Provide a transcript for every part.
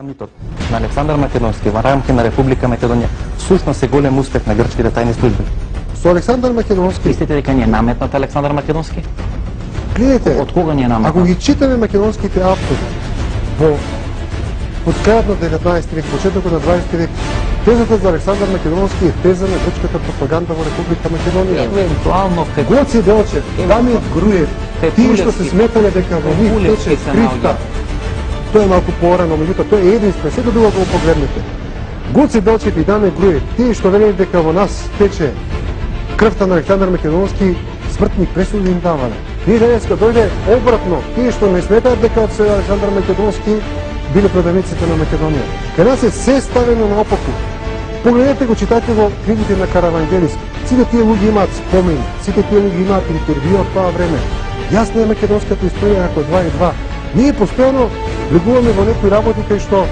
Митот на Александар Македонски во рамки на Република Македонија всушност е голем успех на грчките тајни служби. Со Александар Македонски. Мислите дека ни е наметнат Александар Македонски? Гледате, од кога ни е наметнат? Ако ги читаме македонските автори од крајот на 19 век, почетокот на 20 век, тезата за Александар Македонски е теза на грчката пропаганда во Република Македонија. Евентуално Гоци Делчев, Дамир Груев, тие што се сметале дека во нив тече кривта. Тоа е малку порано, меѓутоа тоа е единствен, сето друго го погледнете. Гоци Делчев и Дамир Груев, тие што велеле дека во нас тече крвта на Александар Македонски, смртни пресуди им давале. Ние денеска дојде обратно, тие што не сметаат дека од се Александар Македонски биле продавниците на Македонија. Кај нас е се ставено наопаку. Погледнете го, читате го книгите на Каравангелис. Сите тие луѓе имаат спомени, сите тие луѓе имаат интервју од тоа време. Јасна е македонската историја како 2 и 2. Ние постојано влегуваме во некои работи кај што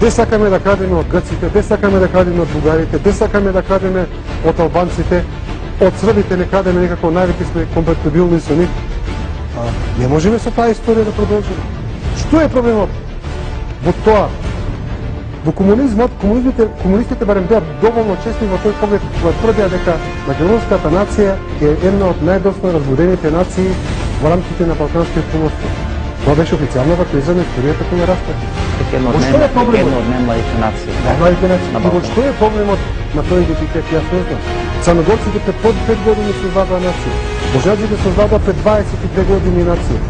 де сакаме да крадеме од грците, де сакаме да крадеме од бугарите, де сакаме да крадеме од албанците, од србите не крадеме некако, највеќе сме компатибилни со нив. Не можеме со таа историја да продолжиме. Што е проблемот во тоа? Во комунизмот, комунистите барем беа доволно честни во тој поглед кога тврдеа дека македонската нација е една од најдосно разбудените нации во рамките на Балканскиот полуостров. Тоа беше официјалната теза на историјата која расте. Една од најмладите нации. Во што е проблемот на тој идентитет? Јас не знам. Црногорците пред 5 години создадоа нација. Божаджите создадоа пред 22 години нација.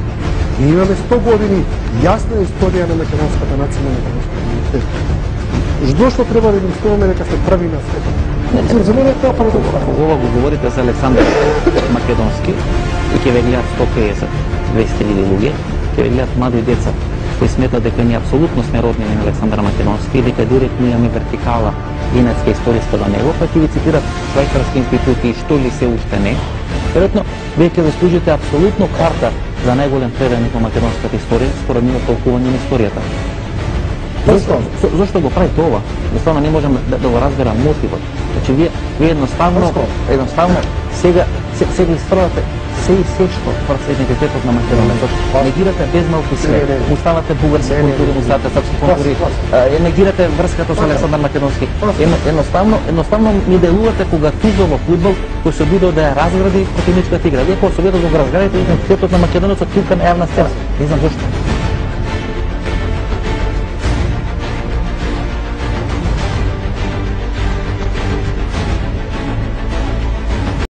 Ние имаме 100 години јасна историја на македонската нација, на македонската идентитет. Зошто треба да мислиме дека се први на светот? За мене тоа парадокс. Ако ова го говорите за Александар Македонски и ќе ве гледат 150-200 луѓе, ќе ве гледат млади деца кои сметат дека ние апсолутно сме родни на Александар Македонски и дека директно имаме вертикала инатска историјска до него, па ќе ви цитират швајцарски институти и што ли се уште не. Веројатно, вие ќе заслужите апсолутно карта за најголем преданик во македонската историја според нивно толкување на историјата. Зошто го правите ова? Едноставно не можам да го разберам мотивот. Значи вие едноставно сега исправате се и се што врз идентитетот на Македонија. Негирате без малку све, му ставате бугарски култури, му ставате српски култури, негирате врската со Александар Македонски. Едноставно ми делувате кога тузово фудбал кој се обидел да ја разгради противничката игра. Вие кога се обидел да го разградите идентитетот на македонецот тука на јавна сцена. Не знам зошто.